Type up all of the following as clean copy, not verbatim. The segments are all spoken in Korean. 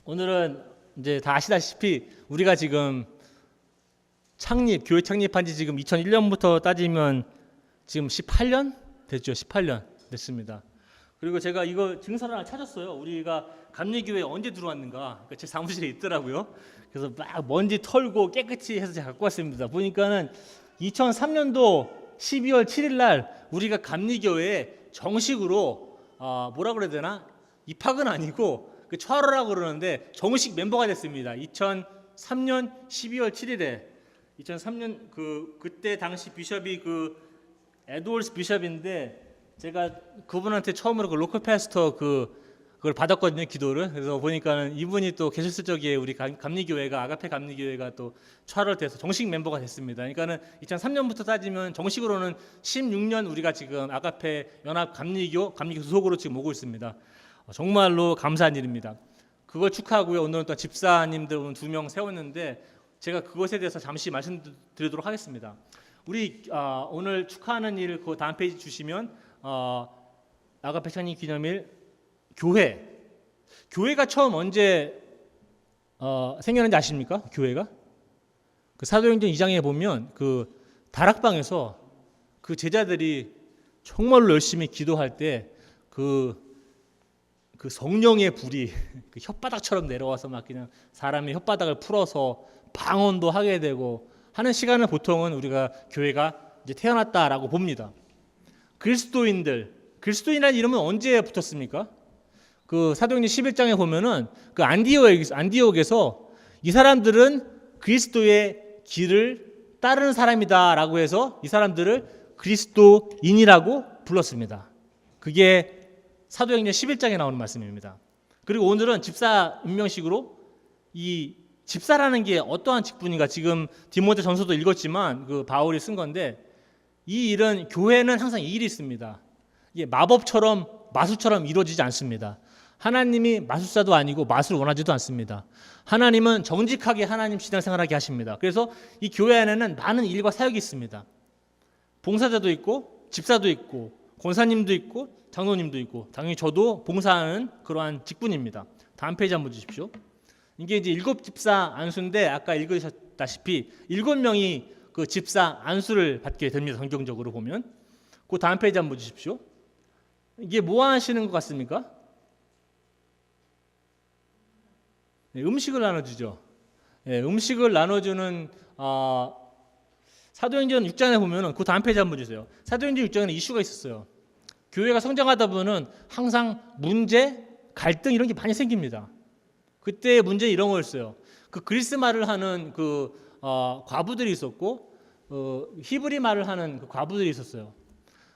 오늘은 이제 다 아시다시피 우리가 지금 교회 창립한 지 지금 2001년부터 따지면 지금 18년 됐죠. 18년 됐습니다. 그리고 제가 이거 증서를 하나 찾았어요. 우리가 감리교회에 언제 들어왔는가. 그러니까 제 사무실에 있더라고요. 그래서 막 먼지 털고 깨끗이 해서 제가 갖고 왔습니다. 보니까는 2003년도 12월 7일 날 우리가 감리교회에 정식으로 뭐라 그래야 되나? 입학은 아니고 그 철호라고 그러는데 정식 멤버가 됐습니다. 2003년 12월 7일에 2003년 그때 당시 비숍이 에드월스 비숍인데 제가 그분한테 처음으로 로컬 패스터 그걸 받았거든요, 기도를. 그래서 보니까는 이분이 또 계셨을 적에 우리 감리교회가 아가페 감리교회가 또 철호돼서 정식 멤버가 됐습니다. 그러니까는 2003년부터 따지면 정식으로는 16년 우리가 지금 아가페 연합 감리교 소속으로 지금 오고 있습니다. 정말로 감사한 일입니다. 그걸 축하하고요. 오늘은 또 집사님들 오늘 2명 세웠는데 제가 그것에 대해서 잠시 말씀드리도록 하겠습니다. 우리 오늘 축하하는 일 그 다음 페이지 주시면 아가페 창립 기념일 교회가 처음 언제 생겼는지 아십니까? 교회가 그 사도행전 2장에 보면 그 다락방에서 그 제자들이 정말로 열심히 기도할 때 그 성령의 불이 그 혓바닥처럼 내려와서 막 그냥 사람의 혓바닥을 풀어서 방언도 하게 되고 하는 시간을 보통은 우리가 교회가 이제 태어났다라고 봅니다. 그리스도인이라는 이름은 언제 붙었습니까? 그 사도행전 11장에 보면은 그 안디옥에서 이 사람들은 그리스도의 길을 따르는 사람이다라고 해서 이 사람들을 그리스도인이라고 불렀습니다. 그게 사도행전 11장에 나오는 말씀입니다. 그리고 오늘은 집사 임명식으로 이 집사라는 게 어떠한 직분인가 지금 디모데전서도 읽었지만 그 바울이 쓴 건데 이 일은 교회는 항상 이 일이 있습니다. 이게 마법처럼 마술처럼 이루어지지 않습니다. 하나님이 마술사도 아니고 마술을 원하지도 않습니다. 하나님은 정직하게 하나님 신앙생활하게 하십니다. 그래서 이 교회 안에는 많은 일과 사역이 있습니다. 봉사자도 있고 집사도 있고 권사님도 있고 장로님도 있고 당연히 저도 봉사하는 그러한 직분입니다. 다음 페이지 한번 주십시오. 이게 이제 7집사 안수인데 아까 읽으셨다시피 7명이 그 집사 안수를 받게 됩니다. 성경적으로 보면. 그 다음 페이지 한번 주십시오. 이게 뭐 하시는 것 같습니까? 네, 음식을 나눠주죠. 네, 음식을 나눠주는 사도행전 6장에 보면은 그 다음 페이지 한번 주세요. 사도행전 6장에는 이슈가 있었어요. 교회가 성장하다 보면 항상 문제, 갈등 이런 게 많이 생깁니다. 그때 문제 이런 거였어요. 그 그리스 말을 하는 과부들이 있었고 히브리 말을 하는 그 과부들이 있었어요.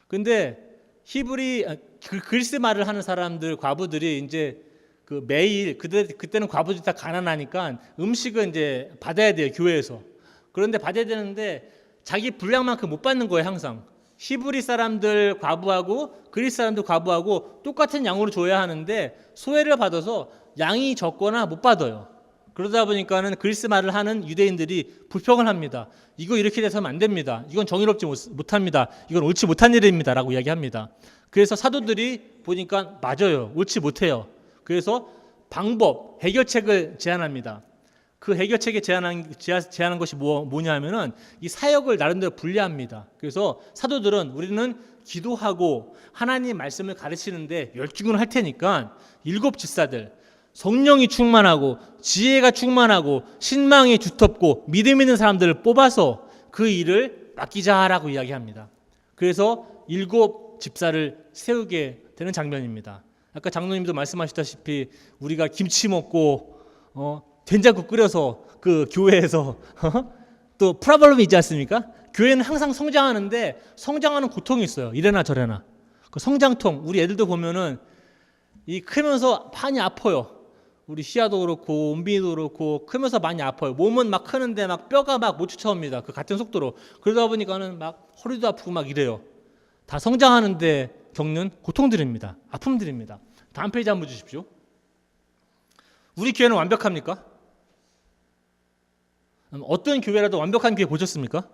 근데 그리스 말을 하는 사람들 과부들이 이제 그 매일 그때는 과부들이 다 가난하니까 음식을 이제 받아야 돼요, 교회에서. 그런데 받아야 되는데 자기 분량만큼 못 받는 거예요, 항상. 히브리 사람들 과부하고 그리스 사람들 과부하고 똑같은 양으로 줘야 하는데 소외를 받아서 양이 적거나 못 받아요. 그러다 보니까는 그리스 말을 하는 유대인들이 불평을 합니다. 이거 이렇게 돼서는 안 됩니다. 이건 정의롭지 못합니다. 이건 옳지 못한 일입니다. 라고 이야기합니다. 그래서 사도들이 보니까 맞아요. 옳지 못해요. 그래서 해결책을 제안합니다. 그 해결책에 제안한 것이 뭐냐 하면은 이 사역을 나름대로 분리합니다. 그래서 사도들은 우리는 기도하고 하나님 말씀을 가르치는데 열중을 할 테니까 7집사들 성령이 충만하고 지혜가 충만하고 신망이 두텁고 믿음 있는 사람들을 뽑아서 그 일을 맡기자라고 이야기합니다. 그래서 7집사를 세우게 되는 장면입니다. 아까 장로님도 말씀하셨다시피 우리가 김치 먹고 된장국 끓여서 그 교회에서 또 프라블럼이 있지 않습니까? 교회는 항상 성장하는데 성장하는 고통이 있어요. 이래나 저래나. 그 성장통 우리 애들도 보면은 이 크면서 많이 아파요. 우리 시아도 그렇고 은빈이도 그렇고 크면서 많이 아파요. 몸은 막 크는데 막 뼈가 막 못 쫓아옵니다. 그 같은 속도로. 그러다 보니까는 막 허리도 아프고 막 이래요. 다 성장하는데 겪는 고통들입니다. 아픔들입니다. 다음 페이지 한번 주십시오. 우리 교회는 완벽합니까? 어떤 교회라도 완벽한 교회 보셨습니까?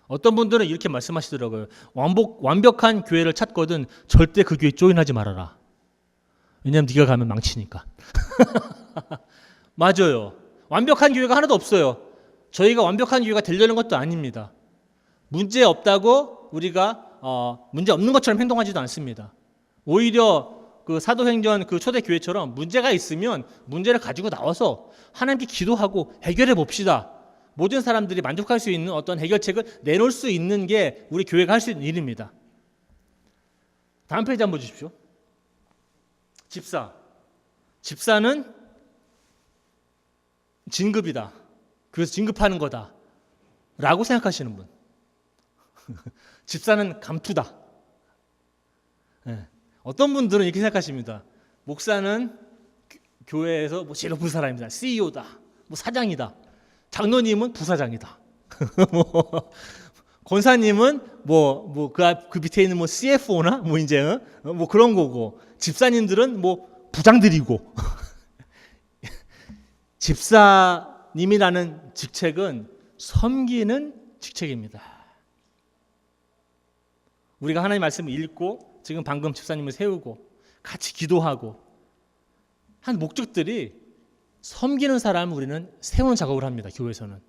어떤 분들은 이렇게 말씀하시더라고요. 완벽한 교회를 찾거든 절대 그 교회 조인하지 말아라. 왜냐하면 네가 가면 망치니까. 맞아요. 완벽한 교회가 하나도 없어요. 저희가 완벽한 교회가 되려는 것도 아닙니다. 문제 없다고 우리가 문제 없는 것처럼 행동하지도 않습니다. 오히려 그 사도행전 그 초대 교회처럼 문제가 있으면 문제를 가지고 나와서 하나님께 기도하고 해결해 봅시다. 모든 사람들이 만족할 수 있는 어떤 해결책을 내놓을 수 있는 게 우리 교회가 할 수 있는 일입니다. 다음 페이지 한번 보십시오. 집사는 진급이다. 그래서 진급하는 거다 라고 생각하시는 분. 집사는 감투다. 네. 어떤 분들은 이렇게 생각하십니다. 목사는 교회에서 뭐 제일 높은 사람이다. CEO다. 뭐 사장이다. 장로님은 부사장이다. 권사님은 그 밑에 있는 뭐 CFO나 뭐 이제 뭐 그런 거고, 집사님들은 뭐 부장들이고. 집사님이라는 직책은 섬기는 직책입니다. 우리가 하나님의 말씀을 읽고 지금 방금 집사님을 세우고 같이 기도하고 한 목적들이 섬기는 사람을 우리는 세우는 작업을 합니다. 교회에서는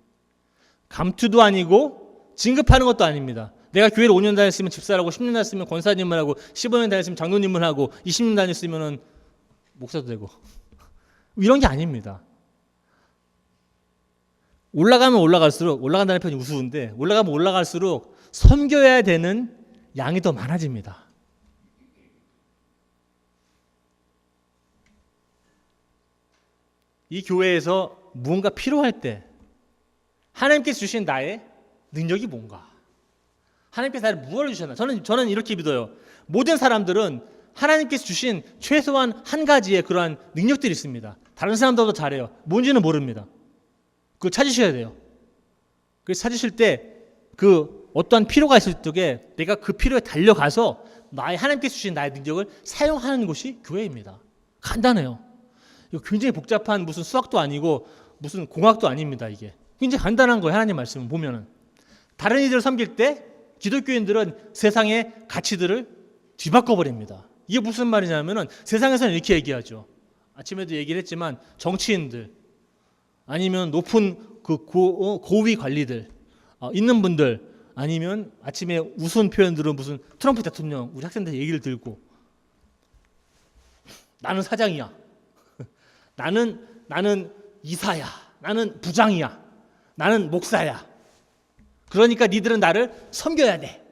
감투도 아니고 진급하는 것도 아닙니다. 내가 교회를 5년 다녔으면 집사라고, 10년 다녔으면 권사님을 하고, 15년 다녔으면 장로님을 하고, 20년 다녔으면 목사도 되고, 이런 게 아닙니다. 올라가면 올라갈수록, 올라간다는 표현이 우스운데 올라가면 올라갈수록 섬겨야 되는 양이 더 많아집니다. 이 교회에서 무언가 필요할 때 하나님께서 주신 나의 능력이 뭔가, 하나님께서 나를 무엇을 주셨나. 저는 이렇게 믿어요. 모든 사람들은 하나님께서 주신 최소한 한 가지의 그러한 능력들이 있습니다. 다른 사람들도 잘해요. 뭔지는 모릅니다. 그걸 찾으셔야 돼요. 그래서 찾으실 때 그 어떠한 필요가 있을 적에 내가 그 필요에 달려가서 하나님께서 주신 나의 능력을 사용하는 것이 교회입니다. 간단해요. 이거 굉장히 복잡한 무슨 수학도 아니고 무슨 공학도 아닙니다. 이게 굉장히 간단한 거예요. 하나님 말씀을 보면은. 다른 이들을 섬길 때 기독교인들은 세상의 가치들을 뒤바꿔 버립니다. 이게 무슨 말이냐면은 세상에서는 이렇게 얘기하죠. 아침에도 얘기를 했지만 정치인들 아니면 높은 그 고위 관리들 있는 분들, 아니면 아침에 우스운 표현들은 무슨 트럼프 대통령 우리 학생들 얘기를 들고 나는 사장이야. 나는 이사야. 나는 부장이야. 나는 목사야. 그러니까 니들은 나를 섬겨야 돼.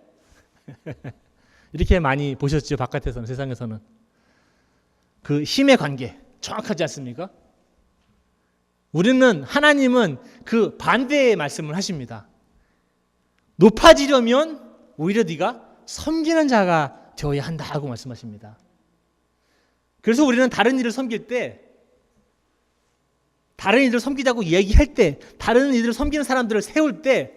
이렇게 많이 보셨죠. 바깥에서는, 세상에서는. 그 힘의 관계 정확하지 않습니까? 하나님은 그 반대의 말씀을 하십니다. 높아지려면 오히려 네가 섬기는 자가 되어야 한다고 말씀하십니다. 그래서 우리는 다른 일을 섬길 때, 다른 이들을 섬기자고 이야기할 때, 다른 이들을 섬기는 사람들을 세울 때,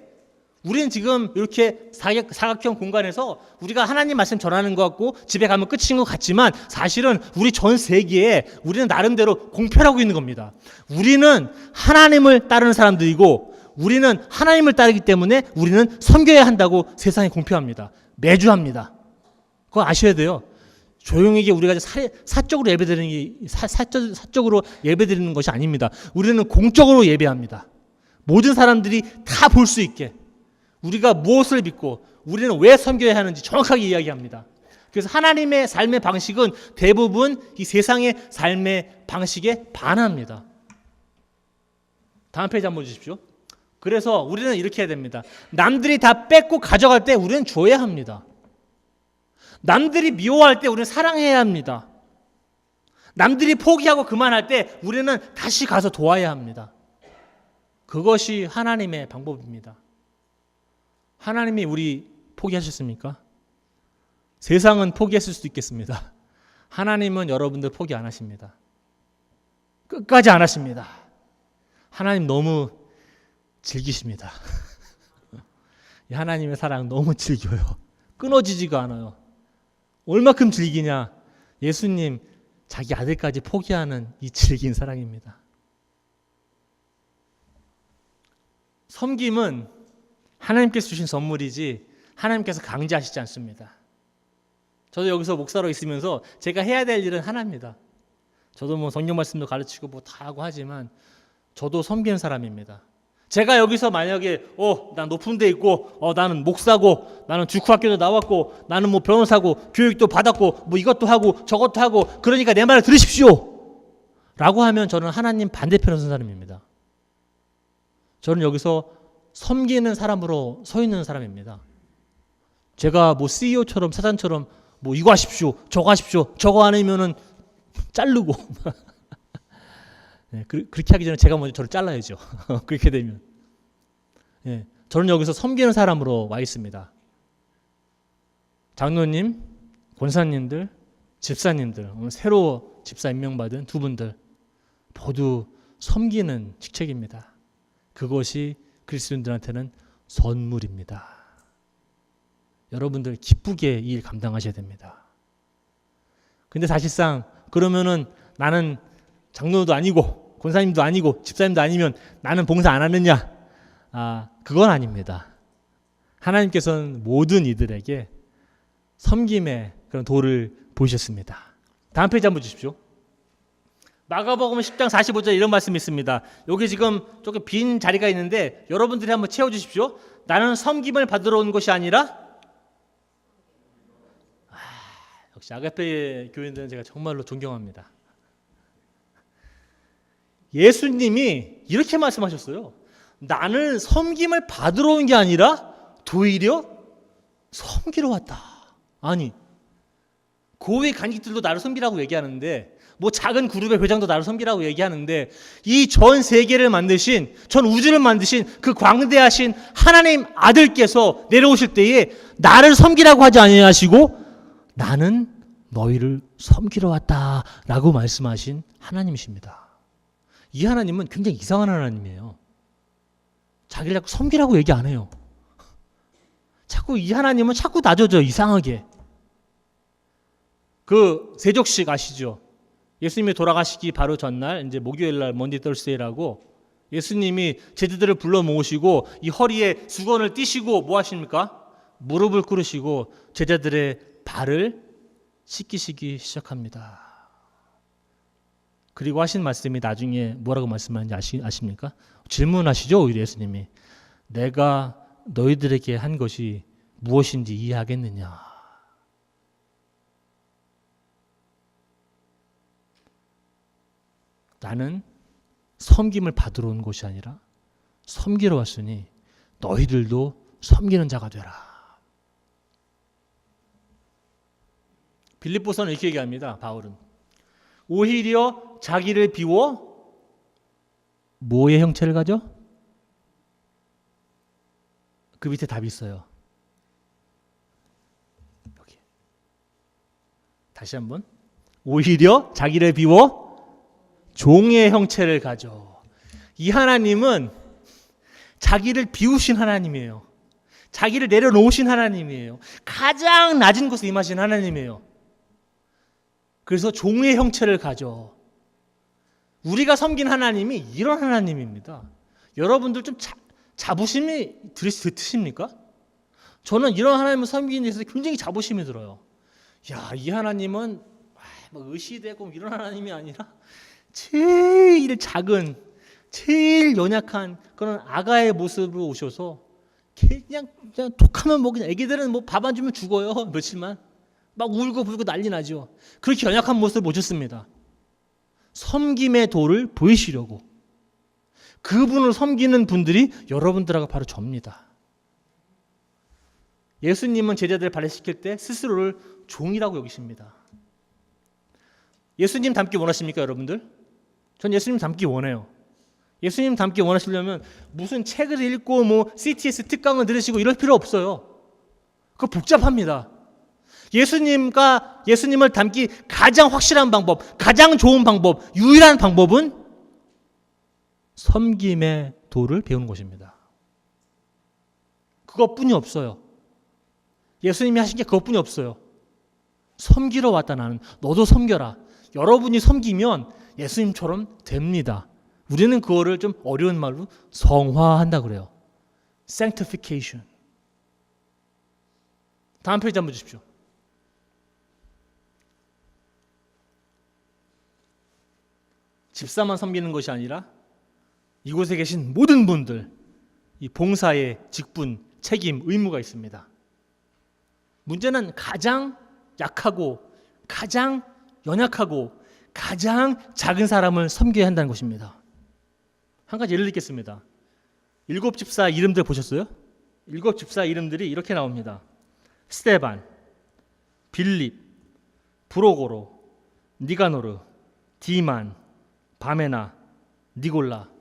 우리는 지금 이렇게 사각형 공간에서 우리가 하나님 말씀 전하는 것 같고 집에 가면 끝인 것 같지만, 사실은 우리 전 세계에 우리는 나름대로 공표하고 있는 겁니다. 우리는 하나님을 따르는 사람들이고, 우리는 하나님을 따르기 때문에 우리는 섬겨야 한다고 세상에 공표합니다. 매주 합니다. 그거 아셔야 돼요. 조용하게 우리가 사적으로 사적으로 예배드리는 것이 아닙니다. 우리는 공적으로 예배합니다. 모든 사람들이 다 볼 수 있게 우리가 무엇을 믿고 우리는 왜 섬겨야 하는지 정확하게 이야기합니다. 그래서 하나님의 삶의 방식은 대부분 이 세상의 삶의 방식에 반합니다. 다음 페이지 한번 주십시오. 그래서 우리는 이렇게 해야 됩니다. 남들이 다 뺏고 가져갈 때 우리는 줘야 합니다. 남들이 미워할 때 우리는 사랑해야 합니다. 남들이 포기하고 그만할 때 우리는 다시 가서 도와야 합니다. 그것이 하나님의 방법입니다. 하나님이 우리 포기하셨습니까? 세상은 포기했을 수도 있겠습니다. 하나님은 여러분들 포기 안 하십니다. 끝까지 안 하십니다. 하나님 너무 즐기십니다. 하나님의 사랑 너무 즐겨요. 끊어지지가 않아요. 얼마큼 즐기냐? 예수님 자기 아들까지 포기하는 이 즐긴 사랑입니다. 섬김은 하나님께서 주신 선물이지 하나님께서 강제하시지 않습니다. 저도 여기서 목사로 있으면서 제가 해야 될 일은 하나입니다. 저도 뭐 성경 말씀도 가르치고 뭐 다 하고 하지만 저도 섬기는 사람입니다. 제가 여기서 만약에 난 높은 데 있고 나는 목사고 나는 주크학교도 나왔고 나는 뭐 변호사고 교육도 받았고 뭐 이것도 하고 저것도 하고 그러니까 내 말을 들으십시오 라고 하면 저는 하나님 반대편에 선 사람입니다. 저는 여기서 섬기는 사람으로 서 있는 사람입니다. 제가 뭐 CEO처럼 사장처럼 뭐 이거 하십시오 저거 하십시오 저거 안 하면은 자르고 네, 그렇게 하기 전에 제가 먼저 저를 잘라야죠. 그렇게 되면 저는 여기서 섬기는 사람으로 와 있습니다. 장로님, 권사님들, 집사님들, 오늘 새로 집사 임명받은 두 분들 모두 섬기는 직책입니다. 그것이 그리스도인들한테는 선물입니다. 여러분들 기쁘게 이 일 감당하셔야 됩니다. 근데 사실상 그러면은 나는 장로도 아니고 권사님도 아니고 집사님도 아니면 나는 봉사 안 하느냐? 그건 아닙니다. 하나님께서는 모든 이들에게 섬김의 그런 도를 보이셨습니다. 다음 페이지 한번 주십시오. 마가복음 10장 45절 이런 말씀이 있습니다. 여기 지금 조금 빈 자리가 있는데 여러분들이 한번 채워주십시오. 나는 섬김을 받으러 온 것이 아니라 역시 아가페 교인들은 제가 정말로 존경합니다. 예수님이 이렇게 말씀하셨어요. 나는 섬김을 받으러 온 게 아니라 도리어 섬기러 왔다. 아니, 고위 간직들도 나를 섬기라고 얘기하는데 뭐 작은 그룹의 회장도 나를 섬기라고 얘기하는데 이 전 세계를 만드신 전 우주를 만드신 그 광대하신 하나님 아들께서 내려오실 때에 나를 섬기라고 하지 아니하시고 나는 너희를 섬기러 왔다라고 말씀하신 하나님이십니다. 이 하나님은 굉장히 이상한 하나님이에요. 자기를 자꾸 섬기라고 얘기 안 해요. 자꾸 이 하나님은 자꾸 낮아져요. 이상하게. 그 세족식 아시죠? 예수님이 돌아가시기 바로 전날 이제 목요일날 먼디 떨스데이라고 예수님이 제자들을 불러 모으시고 이 허리에 수건을 띠시고 뭐 하십니까? 무릎을 꿇으시고 제자들의 발을 씻기시기 시작합니다. 그리고 하신 말씀이 나중에 뭐라고 말씀하는지 아십니까? 질문하시죠, 오히려 예수님이. 내가 너희들에게 한 것이 무엇인지 이해하겠느냐? 나는 섬김을 받으러 온 것이 아니라 섬기러 왔으니 너희들도 섬기는 자가 되라. 빌립보서는 이렇게 얘기합니다. 바울은 오히려 자기를 비워 뭐의 형체를 가져? 그 밑에 답이 있어요. 여기. 다시 한번. 오히려 자기를 비워 종의 형체를 가져. 이 하나님은 자기를 비우신 하나님이에요. 자기를 내려놓으신 하나님이에요. 가장 낮은 곳에 임하신 하나님이에요. 그래서 종의 형체를 가져. 우리가 섬긴 하나님이 이런 하나님입니다. 여러분들 좀 자부심이 드십니까? 저는 이런 하나님을 섬기는 데서 굉장히 자부심이 들어요. 야, 이 하나님은 의시되고 이런 하나님이 아니라 제일 작은, 제일 연약한 그런 아가의 모습으로 오셔서 그냥 톡하면 뭐 그냥 애기들은 뭐 밥 안 주면 죽어요. 며칠만. 막 울고 불고 난리 나죠. 그렇게 연약한 모습을 보셨습니다. 섬김의 도를 보이시려고. 그분을 섬기는 분들이 여러분들하고 바로 접니다. 예수님은 제자들을 발레시킬 때 스스로를 종이라고 여기십니다. 예수님 닮기 원하십니까, 여러분들? 전 예수님 닮기 원해요. 예수님 닮기 원하시려면 무슨 책을 읽고 뭐 CTS 특강을 들으시고 이럴 필요 없어요. 그거 복잡합니다. 예수님을 닮기 가장 확실한 방법, 가장 좋은 방법, 유일한 방법은 섬김의 도를 배우는 것입니다. 그것뿐이 없어요. 예수님이 하신 게 그것뿐이 없어요. 섬기러 왔다 나는. 너도 섬겨라. 여러분이 섬기면 예수님처럼 됩니다. 우리는 그거를 좀 어려운 말로 성화한다 그래요. sanctification. 다음 페이지 한번 주십시오. 집사만 섬기는 것이 아니라 이곳에 계신 모든 분들, 이 봉사의 직분, 책임, 의무가 있습니다. 문제는 가장 약하고 가장 연약하고 가장 작은 사람을 섬겨야 한다는 것입니다. 한 가지 예를 들겠습니다. 7 집사 이름들 보셨어요? 7 집사 이름들이 이렇게 나옵니다. 스테반, 빌립, 브로고로, 니가노르, 디만, 바메나, 니골라.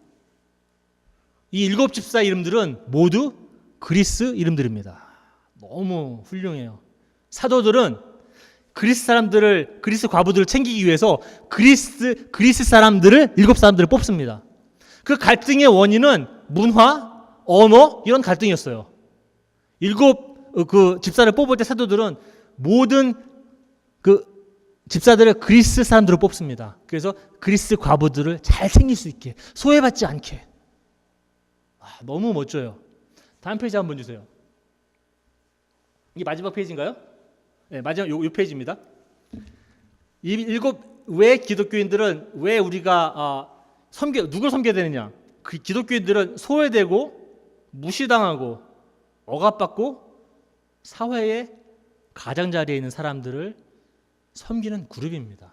이 7 집사 이름들은 모두 그리스 이름들입니다. 너무 훌륭해요. 사도들은 그리스 과부들을 챙기기 위해서 그리스 사람들을 7 사람들을 뽑습니다. 그 갈등의 원인은 문화, 언어 이런 갈등이었어요. 7 그 집사를 뽑을 때 사도들은 모든 그 집사들을 그리스 사람들을 뽑습니다. 그래서 그리스 과부들을 잘 챙길 수 있게, 소외받지 않게. 너무 멋져요. 다음 페이지 한번 주세요. 이게 마지막 페이지인가요? 네, 마지막 요 페이지입니다. 왜 기독교인들은 왜 우리가 누굴 섬겨야 되느냐? 그 기독교인들은 소외되고 무시당하고 억압받고 사회의 가장자리에 있는 사람들을 섬기는 그룹입니다.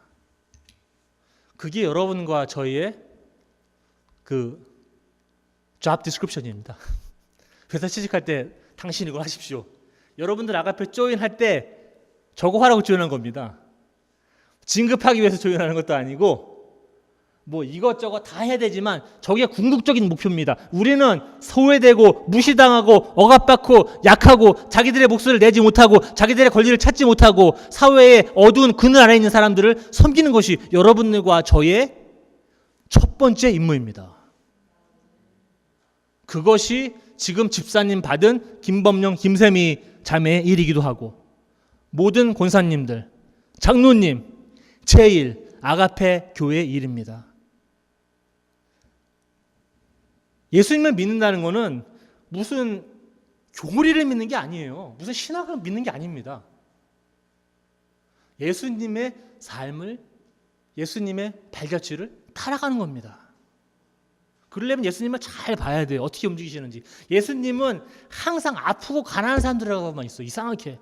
그게 여러분과 저희의 그 job description입니다. 회사 취직할 때 당신 이걸 하십시오. 여러분들 아가페 조인할 때 저거 하라고 조인한 겁니다. 진급하기 위해서 조인하는 것도 아니고 뭐 이것저것 다 해야 되지만 저게 궁극적인 목표입니다. 우리는 소외되고 무시당하고 억압받고 약하고 자기들의 목소리를 내지 못하고 자기들의 권리를 찾지 못하고 사회의 어두운 그늘 아래 있는 사람들을 섬기는 것이 여러분들과 저의 첫 번째 임무입니다. 그것이 지금 집사님 받은 김범용, 김세미 자매의 일이기도 하고 모든 권사님들, 장로님, 제일, 아가페 교회의 일입니다. 예수님을 믿는다는 것은 무슨 교리를 믿는 게 아니에요. 무슨 신학을 믿는 게 아닙니다. 예수님의 삶을, 예수님의 발자취를 따라가는 겁니다. 그러려면 예수님을 잘 봐야 돼요. 어떻게 움직이시는지. 예수님은 항상 아프고 가난한 사람들하고만 있어요. 이상하게.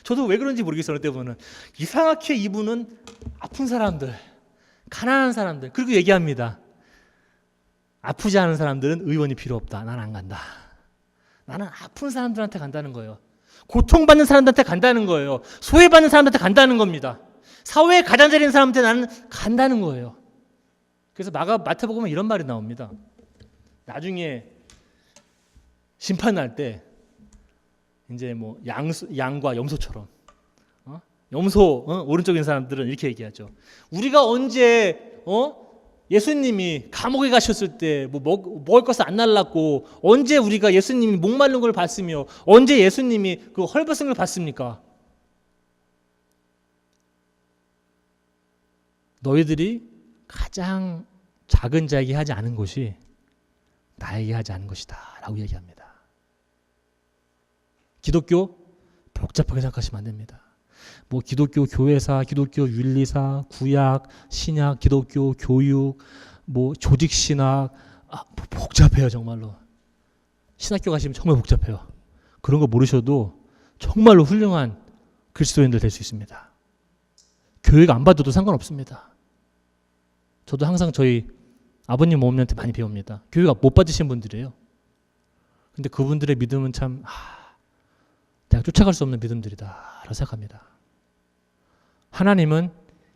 저도 왜 그런지 모르겠어요. 어느 때보면 이상하게 이분은 아픈 사람들, 가난한 사람들, 그리고 얘기합니다. 아프지 않은 사람들은 의원이 필요 없다. 난 안 간다. 나는 아픈 사람들한테 간다는 거예요. 고통받는 사람들한테 간다는 거예요. 소외받는 사람들한테 간다는 겁니다. 사회에 가장자리인 사람한테 나는 간다는 거예요. 그래서 마태복음에 이런 말이 나옵니다. 나중에 심판 날 때 이제 뭐 양과 염소처럼 염소 오른쪽에 있는 사람들은 이렇게 얘기하죠. 우리가 언제 예수님이 감옥에 가셨을 때 뭐 먹을 것을 안 날랐고 언제 우리가 예수님이 목마른 걸 봤으며 언제 예수님이 그 헐벗은 걸 봤습니까? 너희들이 가장 작은 자에게 하지 않은 것이 나에게 하지 않은 것이다 라고 얘기합니다. 기독교 복잡하게 생각하시면 안 됩니다. 뭐 기독교 교회사, 기독교 윤리사, 구약, 신약, 기독교 교육, 뭐 조직신학 복잡해요. 정말로. 신학교 가시면 정말 복잡해요. 그런 거 모르셔도 정말로 훌륭한 그리스도인들 될 수 있습니다. 교육 안 받아도 상관없습니다. 저도 항상 저희 아버님 어머니한테 많이 배웁니다. 교육 못 받으신 분들이에요. 근데 그분들의 믿음은 참 내가 쫓아갈 수 없는 믿음들이다 라고 생각합니다. 하나님은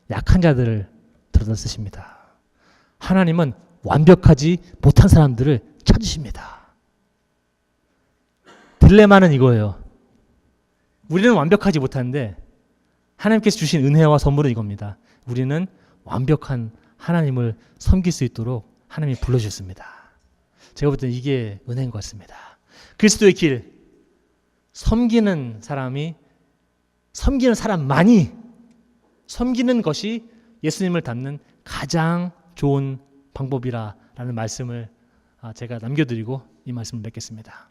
약한 자들을 들여다 쓰십니다. 하나님은 완벽하지 못한 사람들을 찾으십니다. 딜레마는 이거예요. 우리는 완벽하지 못한데 하나님께서 주신 은혜와 선물은 이겁니다. 우리는 완벽한 하나님을 섬길 수 있도록 하나님이 불러주셨습니다. 제가 볼 때는 이게 은혜인 것 같습니다. 그리스도의 길, 섬기는 사람만이 섬기는 것이 예수님을 닮는 가장 좋은 방법이라는 말씀을 제가 남겨드리고 이 말씀을 맺겠습니다.